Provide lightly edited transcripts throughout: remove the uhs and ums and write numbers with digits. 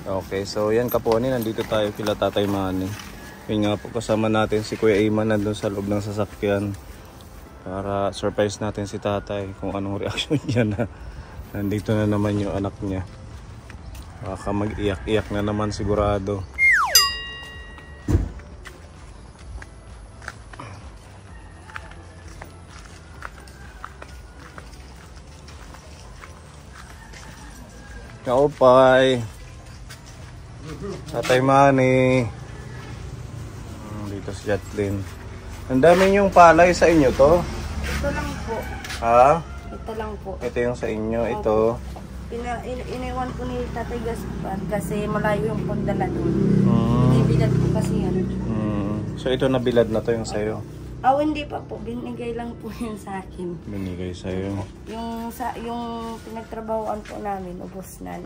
Okay, so yan Kaponi, nandito tayo kila Tatay Manny. Yun nga po, kasama natin si Kuya Iman nandun sa loob ng sasakyan. Para surprise natin si Tatay kung anong reaction niya na nandito na naman yung anak niya. Baka mag-iyak-iyak na naman sigurado. Kaupay, Tatay Manny. Dito si Jatlyn. Ang dami yung palay sa inyo to? Ito lang po. Ha? Ito lang po. Ito yung sa inyo, ito. Iniwan ko ni Tatay Gaspar kasi malayo yung pagdala doon. Binibilad ko kasi yan. So ito nabilad na to yung sa'yo? Hindi pa po. Binigay lang po yun sa akin. Binigay sa'yo. Yung pinagtrabahoan po namin, ubos na.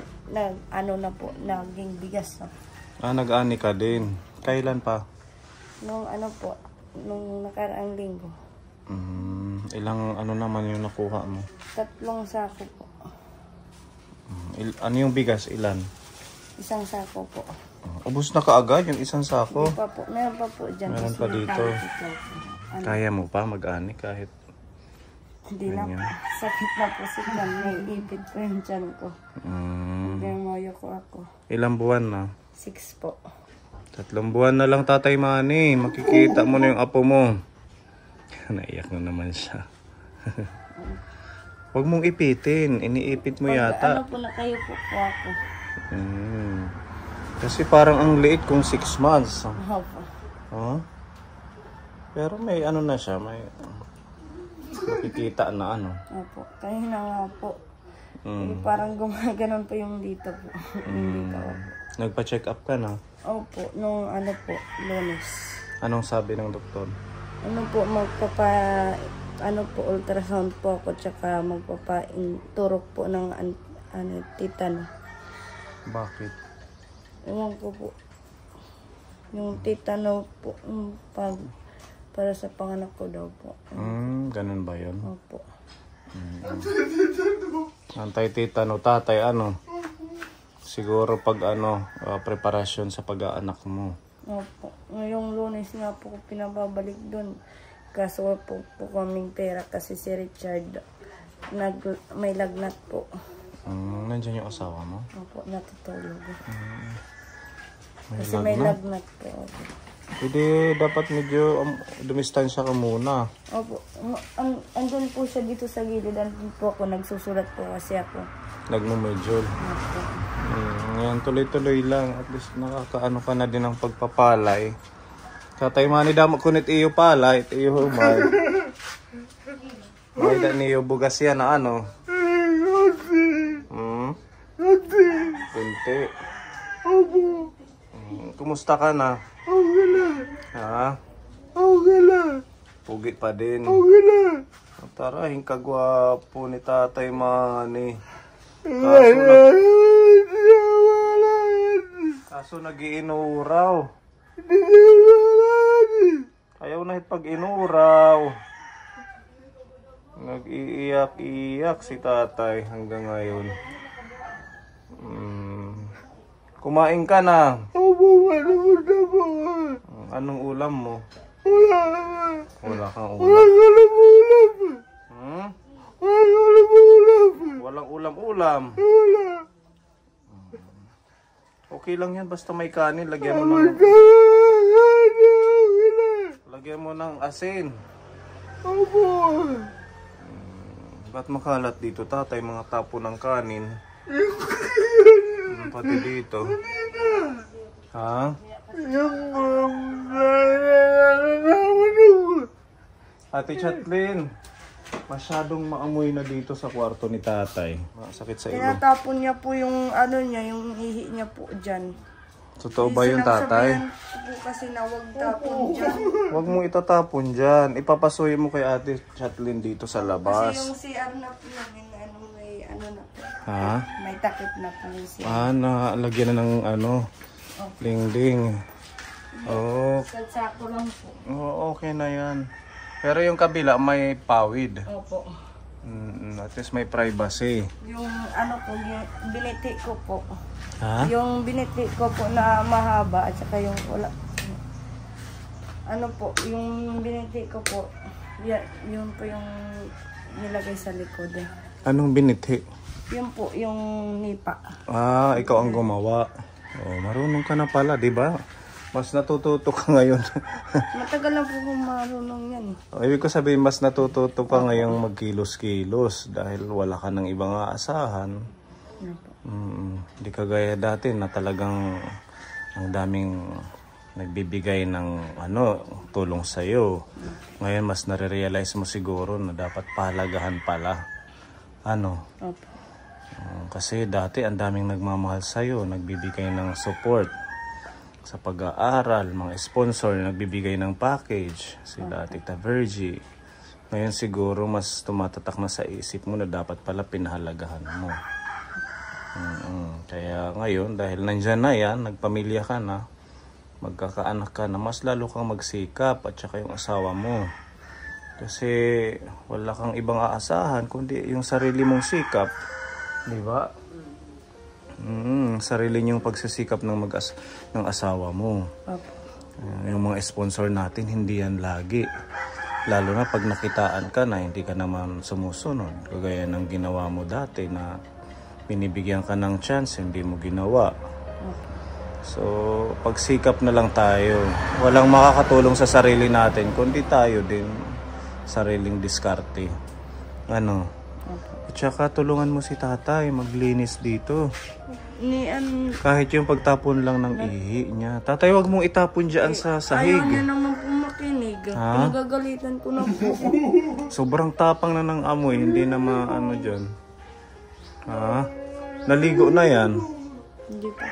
Ano na po, naging bigas na. Nag-ani ka din. Kailan pa? Nung ano po, nung nakaraang linggo. Ilang ano naman yung nakuha mo? 3 sako po. Ano yung bigas? Ilan? 1 sako po. Ubus na kaagad yung 1 sako? Hindi pa po. Meron pa po dyan. Meron pa dito. Kaya mo pa mag-ani kahit? Hindi na po. Sakit na po si Jan. May ipit po yung Jan ko. Demoyo ko ako. Ilang buwan na? 6 po. 3 buwan na lang Tatay Manny. Makikita mo na yung apo mo. Naiyak na naman siya. Huwag mong ipitin. Iniipit mo yata. Ano po na kayo po ako. Kasi parang ang liit kung 6 months. Opo. Pero may ano na siya. May makikita na ano. Opo. Kaya na nga po. Parang gumaganon po yung dito po. Dito po. Nagpa-check up ka na? Opo. Nung ano po, Lunes. Anong sabi ng doktor? Ano po, ultrasound po ako, tsaka magpapa-turok po ng titano. Bakit? Ewan ko po. Yung titano po, para sa panganak ko daw po. Ganun ba yun? Opo. Anti-titano, Tatay, ano? Siguro pag preparasyon sa pag-aanak mo. Opo. Ngayong Lunes nga po pinababalik doon. Kaso po kaming pera kasi si Richard may lagnat po. Nandiyan yung asawa mo? Opo, natutulog. Kasi may lagnat po. Hindi, dapat medyo dumistansya ka muna. Opo. Andun po siya dito sa gilid. Andun po ako. Nagsusulat po kasi ako. Nagmumedjol. Opo. Ngayon, tuloy-tuloy lang. At least nakakaano ka na din ng pagpapalay. Tatay Manny, damo kunit iyo palay. Iyo humay. May da niyo bugas yan na ano? Kunti. Kumusta ka na? Okay na. Ha? Okay na. Pugi pa din. Okay na. Tara, hingkagwapo ni Tatay Manny. Kaso nag-iinuraw. Ayaw na pag inuraw. Nag-iiyak-iyak si Tatay hanggang ngayon. Kumain ka na. Opo, po. Anong ulam mo? Wala kang ulam. Walang ulam-ulam. Okay lang yan, basta may kanin. Lagyan mo ng asin. Opo. Ba't makalat dito, Tatay? Mga tapo ng kanin. Pati dito. Ha? Ate Chatlyn, masyadong maamoy na dito sa kwarto ni Tatay. Masakit sa ilong. Tinatapon niya po yung yung hihi niya po dyan. Totoo ba yun, Tatay? Sinasabihan po kasi na huwag tapon dyan. Huwag mo itatapon dyan. Ipapasuhin mo kay Ate Chatlyn dito sa labas. Kasi yung CR na po namin, may na po. Ha? May takip na po yung CR. Nalagyan na ng lingding. Sako lang po. Okay na yan. Pero yung kabila may pawid. Opo. At least may privacy. Yung ano po, yung biniti ko po. Ha? Yung biniti ko po na mahaba at saka yung wala. Ano po, yung biniti ko po, yun po yung nilagay sa likod. Anong binithi? Yun po, yung nipa. Ah, ikaw ang gumawa. Oh, marunong ka na pala, di ba? Mas natututo ka ngayon. Matagal na po kung marunong yan. Ibig ko sabihin, mas natututo ka ngayong magkilos-kilos dahil wala ka ng ibang aasahan. Ano po. Hindi kagaya dati na talagang ang daming nagbibigay ng tulong sa'yo. Ngayon, mas nare-realize mo siguro na dapat pahalagahan pala. Opo. Kasi dati ang daming nagmamahal sa'yo, nagbibigay ng support sa pag-aaral, mga sponsor nagbibigay ng package, sila Tita Virgie. Ngayon siguro mas tumatatak na sa isip mo na dapat pala pinahalagahan mo. Kaya ngayon, dahil nandyan na yan, nagpamilya ka na, magkakaanak ka na, mas lalo kang magsikap at saka yung asawa mo. Kasi wala kang ibang aasahan kundi yung sarili mong sikap. Di ba? Sarili niyong pagsisikap ng asawa mo. Opo. Yung mga sponsor natin, hindi yan lagi. Lalo na pag nakitaan ka na, hindi ka naman sumusunod. Kagaya ng ginawa mo dati na binibigyan ka ng chance, hindi mo ginawa. So, pagsikap na lang tayo. Walang makakatulong sa sarili natin, kundi tayo din, sariling diskarte. At saka tulungan mo si tatay maglinis dito. Kahit yung pagtapon lang ng ihi niya. Tatay, wag mong itapon dyan sa sahig. Ayaw niya naman po makinig. Pinagagalitan ko na po. Sobrang tapang na ng amoy. Hindi na maano dyan. Naligo na yan. Hindi po.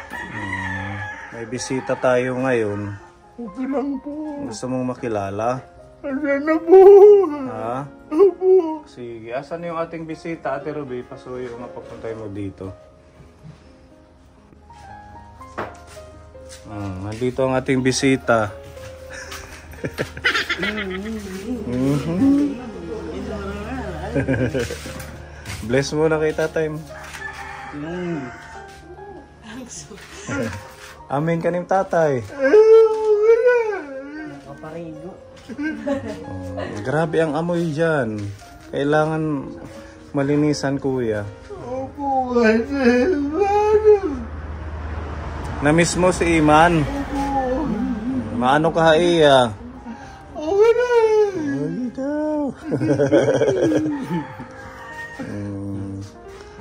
May bisita tayo ngayon. Okay lang po. Gusto mong makilala? Asan na po? Ha? Opo. Sige, asan yung ating bisita, Ate Ruby? Pasuyo nga papuntay mo dito. Nandito ang ating bisita. Bless mo na kay tatay mo. Amin ka ning tatay. Kaparigo. Grabe ang amoy dyan. Kailangan malinisan, kuya. Opo, kasi Namiss mo si Iman? Opo. Maano ka iya? Okay na.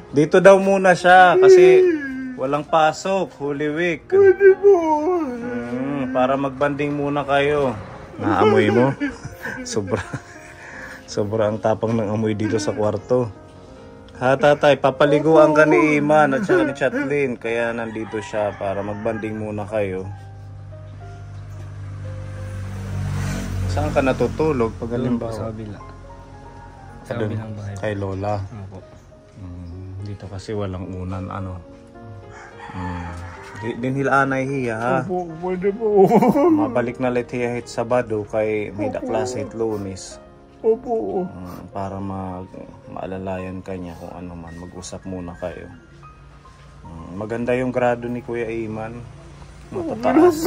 Dito daw muna siya kasi walang pasok, Holy Week. Pwede po. Para magbanding muna kayo. Naamoy mo? Sobra ang tapang ng amoy dito sa kwarto. Ha, tatay, papaliguan ka ni Iman at saka ni Chatlin. Kaya nandito siya para magbanding muna kayo. Saan ka natutulog pag halimbawa? Sa kabila. Sa kabilang bahay. Kay Lola. Opo. Dito kasi walang unan, Dinhilaan ay hiya, ha? Opo, pwede po. Mabalik na let hiya hit Sabado kay may daklas hit Lunes. Opo. Para maalalayan ka niya kung ano man. Mag-usap muna kayo. Maganda yung grado ni Kuya Iman. Matataas.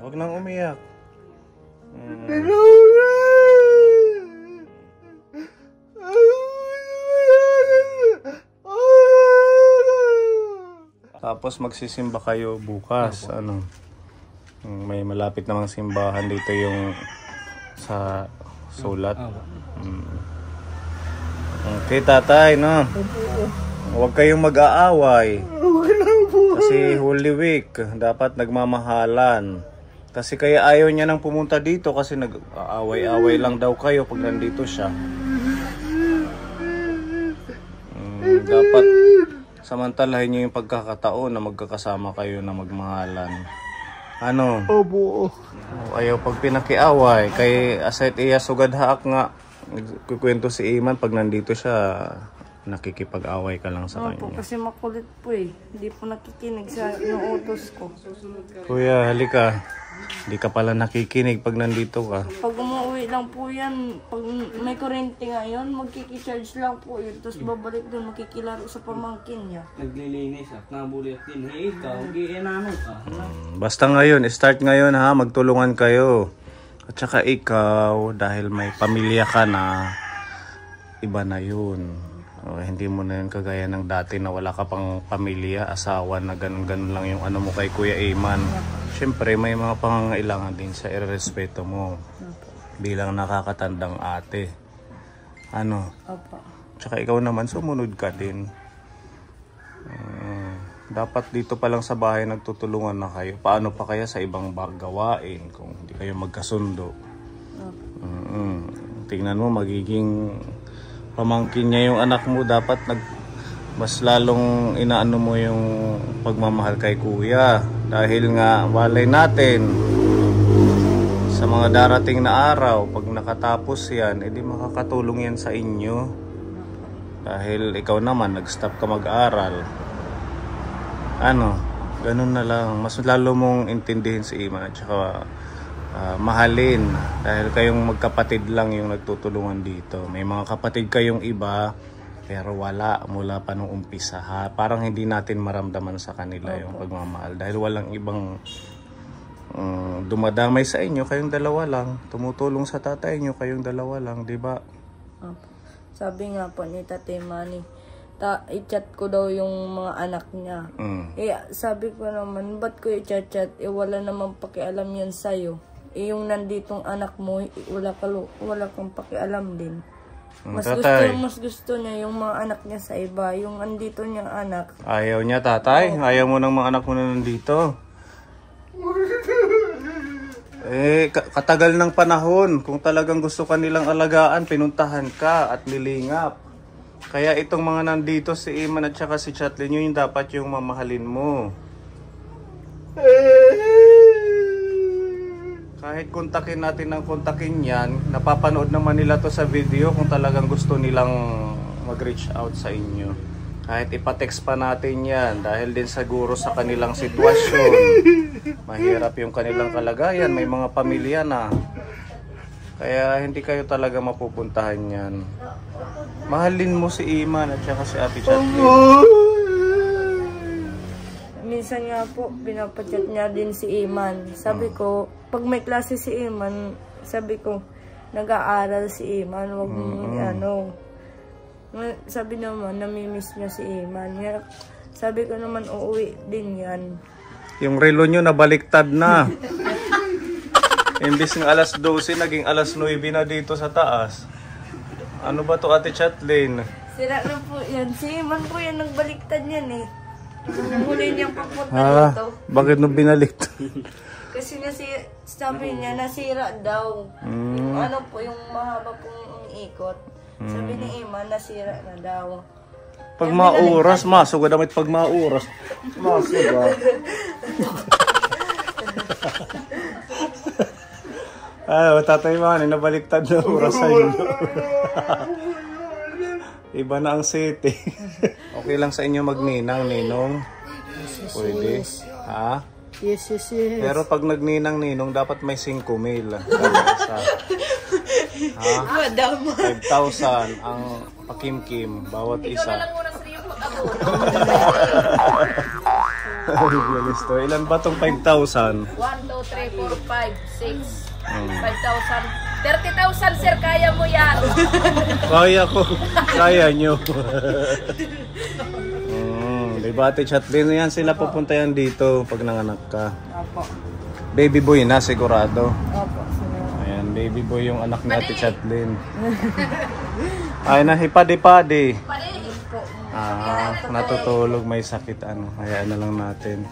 Huwag nang umiyak. Tapos magsisimba kayo bukas. May malapit namang simbahan dito yung sa Sulat. Okay, tatay, no? Huwag kayong mag-aaway. Kasi Holy Week, dapat nagmamahalan. Kasi kaya ayaw niya nang pumunta dito kasi nag-aaway-aaway lang daw kayo pag nandito siya. Dapat samantalahin niyo yung pagkakataon na magkakasama kayo na magmahalan. Ano? Opo. Ayaw pag pinakiaway. Kay aside iya sugad haak nga. Nagkukwento si Iman pag nandito siya, nakikipag-away ka lang sa Opo, kanya. kasi makulit po eh. Hindi po nakikinig sa inuutos ko. Kuya, halika. Hindi ka pala nakikinig pag nandito ka. Pag umuwi lang po yan, pag may kuryente ngayon, magkikicharge lang po yun. Tapos babalik doon, makikilaro sa pamangkin niya. Naglilinis at nabulit din. Eh, ikaw, giinano ka. Basta ngayon, start ngayon ha, magtulungan kayo. At saka ikaw, dahil may pamilya ka na, iba na yun. O, hindi mo na yun kagaya ng dati na wala ka pang pamilya, asawa na ganun-ganun lang yung ano mo kay Kuya Iman. Siyempre, may mga pangangailangan din sa irerespeto mo bilang nakakatandang ate. Ano? Opo. Tsaka ikaw naman, sumunod ka din. Dapat dito pa lang sa bahay nagtutulungan na kayo. Paano pa kaya sa ibang gawain kung hindi kayo magkasundo? Tingnan mo, magiging pamangkin niya yung anak mo. Dapat mas lalong inaano mo yung pagmamahal kay kuya. Dahil nga, walay natin sa mga darating na araw, pag nakatapos yan, edi makakatulong yan sa inyo. Dahil ikaw naman, nag-stop ka mag-aral. Ano, ganun na lang. Mas lalo mong intindihin si Iman at saka mahalin. Dahil kayong magkapatid lang yung nagtutulungan dito. May mga kapatid kayong iba, pero wala mula pa nung umpisa. Ha? Parang hindi natin maramdaman sa kanila yung pagmamahal. Dahil walang ibang dumadamay sa inyo, kayong dalawa lang. Tumutulong sa tatay nyo, kayong dalawa lang, di ba? Opo. Sabi nga po ni Tate Manny, i-chat ko daw yung mga anak niya. Eh, sabi ko naman, ba't ko i-chat? Eh, wala namang pakialam yan sa'yo. Eh, yung nanditong anak mo, wala kang pakialam din. Mas gusto niya yung mga anak niya sa iba. Yung andito niyang anak. Ayaw niya, tatay? Ayaw mo ng mga anak mo na nandito? Eh, katagal ng panahon. Kung talagang gusto ka nilang alagaan, pinuntahan ka at nilingap. Kaya itong mga nandito, si Iman at saka si Chatlin, yun yung dapat yung mamahalin mo. Kahit kontakin natin ng kontakin yan, napapanood naman nila to sa video kung talagang gusto nilang mag-reach out sa inyo. Kahit ipatext pa natin yan, dahil din siguro sa kanilang sitwasyon. Mahirap yung kanilang kalagayan, may mga pamilya na. Kaya hindi kayo talaga mapupuntahan yan. Mahalin mo si Iman at saka si Ate Chatlin. Minsan nga po, pinapachat niya din si Iman. Sabi ko, pag may klase si Iman, sabi ko, nag-aaral si Iman, wag mo ano. Sabi naman, namimiss niya si Iman. Sabi ko naman, uuwi din yan. Yung relo nyo nabaliktad na. Imbis ng alas 12, naging alas 9 na dito sa taas. Ano ba to, Ate Chatlin? Sira na po yan. Si Iman po yan, nagbaliktad yan eh. Nung huli niyang papunta dito. Bakit nung binaliktad? Kasi sabi niya, nasira daw. Yung ano po, yung mahaba pong ikot. Sabi ni Iman, nasira na daw. Pag mauras, masugad damit pag mauras. Masugad. Tatay man, nabaliktad na oras sa inyo. Iba na ang city. Okay lang sa inyo magninang, ninong? Pwede. Ha? Yes. Pero pag nagninang, ninong, dapat may 5,000. Ha? 5,000 ang pakimkim, bawat isa. Ilan ba tong 5,000? 1, 2, 3, 4, 5, 6, 5,000. 30,000 sir, kaya mo yan. Kaya ko. Kaya nyo. Diba, Ate Chatlin, yan sila pupunta yan dito pag nanganak ka. Opo. Baby boy na, sigurado. Opo. Ayan, baby boy yung anak ni Ate Chatlin. Ay, nahipadi-padi. Natutulog, may sakit, ano. Hayaan na lang natin.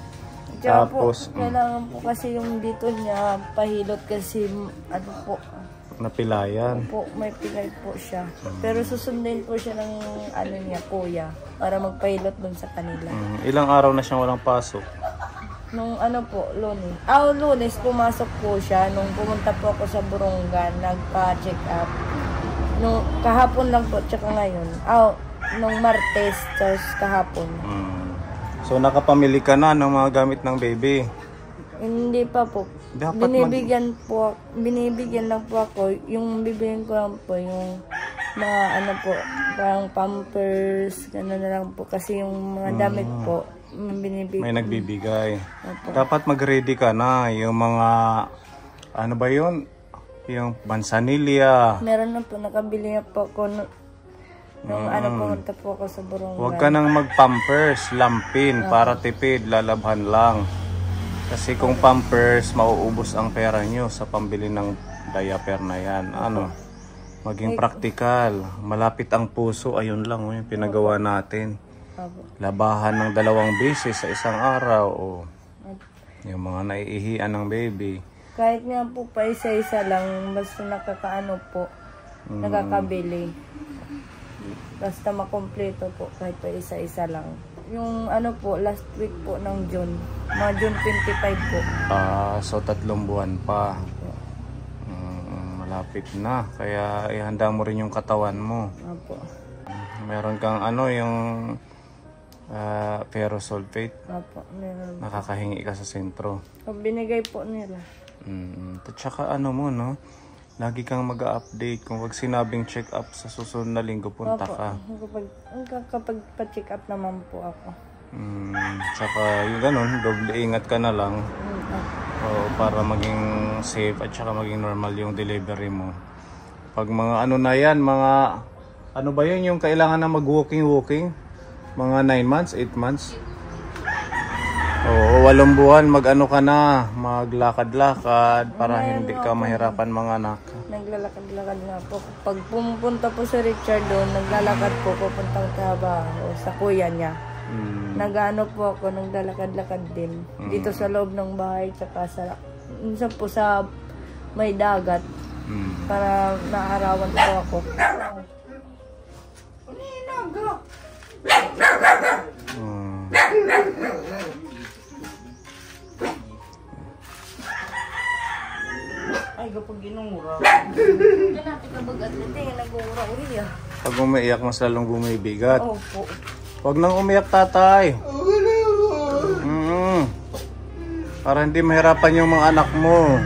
Tapos, kailangan po kasi yung dito niya pahilot kasi ano po. Napilayan. Po, may pilay po siya. Pero susundin po siya ng ano niya, kuya. Para magpahilot dun sa kanila. Ilang araw na siyang walang pasok? Nung Lunes. Lunes, pumasok po siya. Nung pumunta po ako sa Borongan, nagpa-check up. Nung kahapon lang po, tsaka ngayon. Nung Martes, tapos kahapon. So nakapamili ka na ng mga gamit ng baby? Hindi pa po. Dapat Binibigyan lang po ako. Yung bibiliin ko lang po, yung mga parang pampers, gano'n na lang po. Kasi yung mga damit po, binibigyan. May nagbibigay. Opo. Dapat mag-ready ka na. Yung mga, ano ba yun? Yung bansanilya. Meron na po, nakabili na po ako nung pumunta po ako sa Borongan. Huwag ka nang mag-pampers, lampin, para tipid, lalabhan lang. Kasi kung pampers, mauubos ang pera nyo sa pambili ng diaper na yan. Maging praktikal. Malapit ang puso, ayun lang yung pinagawa natin. Labahan ng 2 beses sa isang araw. Yung mga naiihian ng baby. Kahit nga po pa isa-isa lang, basta nakakabili. Basta makompleto po, kahit pa isa-isa lang. Yung last week po ng June, mga June 25 po. So 3 buwan pa. Malapit na, kaya ihanda mo rin yung katawan mo. Opo. Meron kang yung ferrous sulfate. Opo, meron. Nakakahingi ka sa sentro. Binigay po nila. At saka lagi kang mag-update. Kung wag sinabing check up sa susunod na linggo, punta ka. Kapag pa-check up naman po ako. Tsaka yung ganun, doble ingat ka na lang. Para maging safe at saka maging normal yung delivery mo. Pag mga na yan, mga ba yun yung kailangan na mag-walking? Mga 9 months, 8 months? 8 buwan, ka na, maglakad-lakad para hindi ka mahirapan mga anak. Naglalakad-lakad nga po. Pag pumunta po sa Richard doon, naglalakad po pupuntang trabaho sa kuya niya. Po ako, naglalakad-lakad din. Dito sa loob ng bahay, tsaka minsan po sa may dagat. Para naarawan po ako. Ay, kapag ginungura. Natin kabagat nito, nag-uura-uri Pag umiiyak, mas lalong bumibigat. Opo. Huwag nang umiyak, tatay. Para hindi mahirapan yung mga anak mo.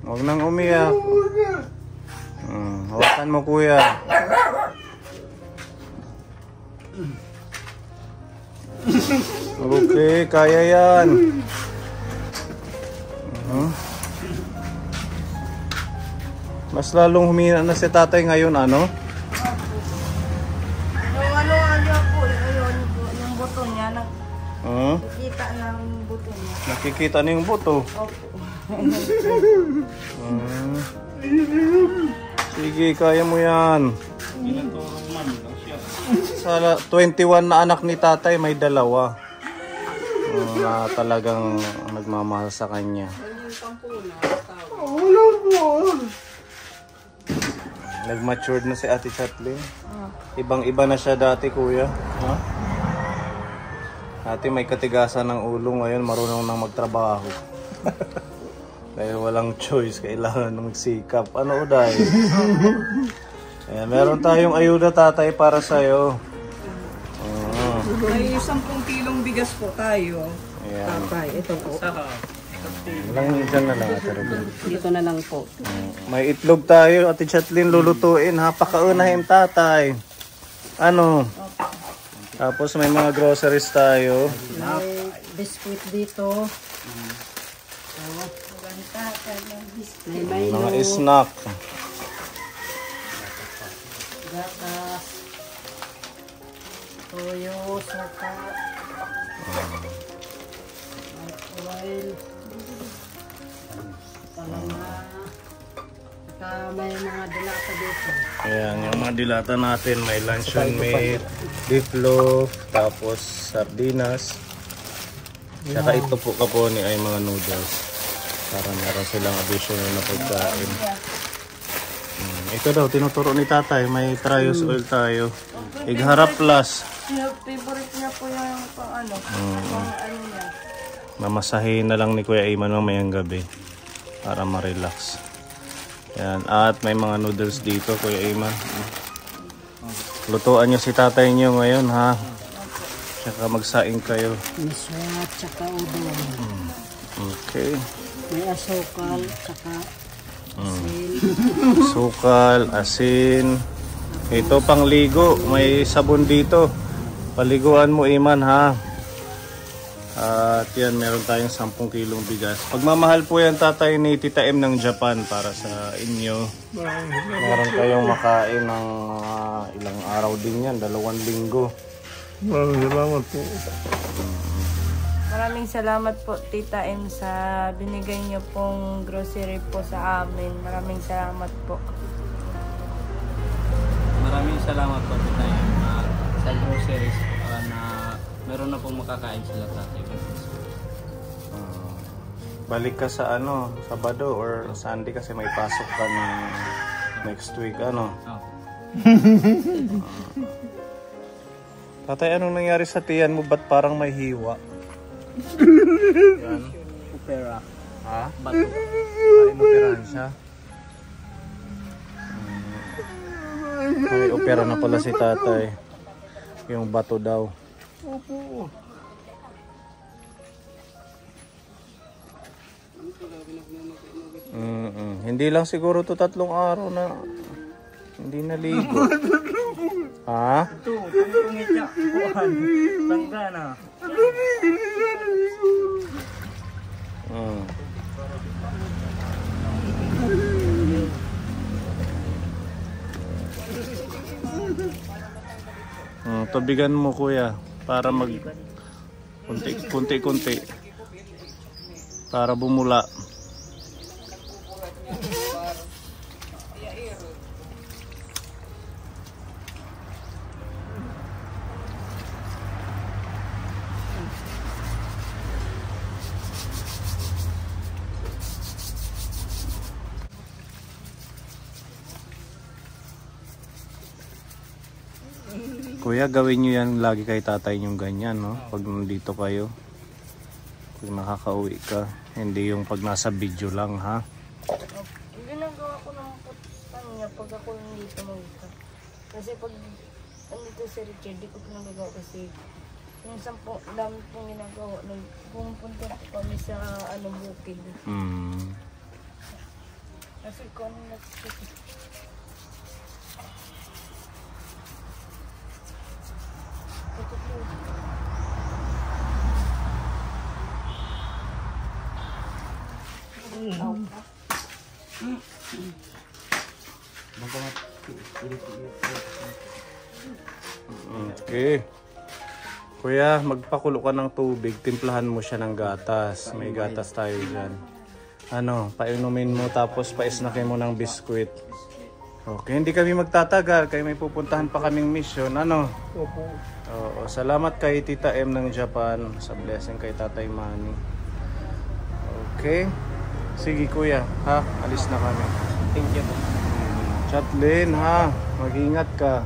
Huwag nang umiyak. Hawakan mo, kuya. Okay, kaya yan. Mas lalong humina na si tatay ngayon, Yung yung buto niya, nakikita na yung buto niya. Nakikita na yung buto. Opo. Sige, kaya mo yan. Sa 21 na anak ni tatay, may 2. Na talagang nagmamahal sa kanya. Nag-matured na si Ate Chatlin. Ibang-iba na siya dati, kuya. Dati may katigasan ng ulo, ngayon marunong nang magtrabaho. Dahil walang choice, kailangan magsikap. Ano, Uday? Meron tayong ayuda, tatay, para sa'yo. May 10 kilong bigas po tayo. Ayan. Tatay, ito po. Dyan na lang, Ate Robin. Dito na lang po. May itlog tayo, Ate Chatlin, lulutuin. Pakaunahin, tatay. Tapos may mga groceries tayo. May biskuit dito. May Mga snack. gatas. Toyo, saka. Oil. May mga dilata dito. Ayan, yung mga dilata natin, may luncheon meat, beef loaf, tapos sardinas. Saka ito po kaponi ay mga noodles. Para meron silang additional na pagkain. Ito daw, tinuturo ni tatay. May trios oil tayo. Igharap plus. Favorite niya po yung pang ano. Pang ano niya. Mamasahin na lang ni Kuya Iman mamayang gabi. Para ma-relax. Yan. At may mga noodles dito, Kuya Iman. Lutuan nyo si tatay nyo ngayon, ha? Tsaka magsaing kayo. Miswat, tsaka udon. Okay. May asukal, tsaka asin. Sukal, asin. Ito pang ligo. May sabon dito. Paliguan mo, Iman, ha? At yan, meron tayong 10 kilong bigas. Pagmamahal po yan, tatay ni Tita M ng Japan para sa inyo. Meron kayong makain ng ilang araw din yan, 2 linggo. Maraming salamat po. Maraming salamat po Tita M sa binigay niyo pong grocery po sa amin. Maraming salamat po. Maraming salamat po tayo sa groceries para na meron na pong makakain sila tatay. Balik ka sa Sabado or Sunday kasi may pasok ka ng next week, Tatay, anong nangyari sa tiyan mo? Ba't parang may hiwa? Yan. Opera. Ha? Bato. Ay, inoperahan siya. May opera na pala si tatay. Yung bato daw. Opo. Hindi lang siguro to 3 araw na hindi naligo. Ha? Ito, tungitya. Kuhan. Tangga na. Tubigan mo, kuya, para mag kunti-kunti para bumula. Kuya, gawin nyo yan lagi kay tatay yung ganyan, no? Pag nandito kayo. Pag nakakauwi ka. Hindi yung pag nasa video lang, ha? Ginagawa ko ng putang niya pag ako nandito mag-isa. Kasi pag nandito si Richard, di ko pinagagawa kasi yung 10 dami pong ginagawa. Pumunta po kami sa bukid. Kasi kung ano nakikita. Okay. Kuya, magpakulo ka ng tubig. Timplahan mo siya ng gatas. May gatas tayo dyan. Painumin mo tapos paisnakin mo ng biskwit. Okay, hindi kami magtatagal. Kaya may pupuntahan pa kaming mission. Opo. Oo, salamat kay Tita M ng Japan sa blessing kay Tatay Manny. Okay. Sige kuya, ha? Alis na kami. Thank you po. Chatlin, ha? Mag-ingat ka.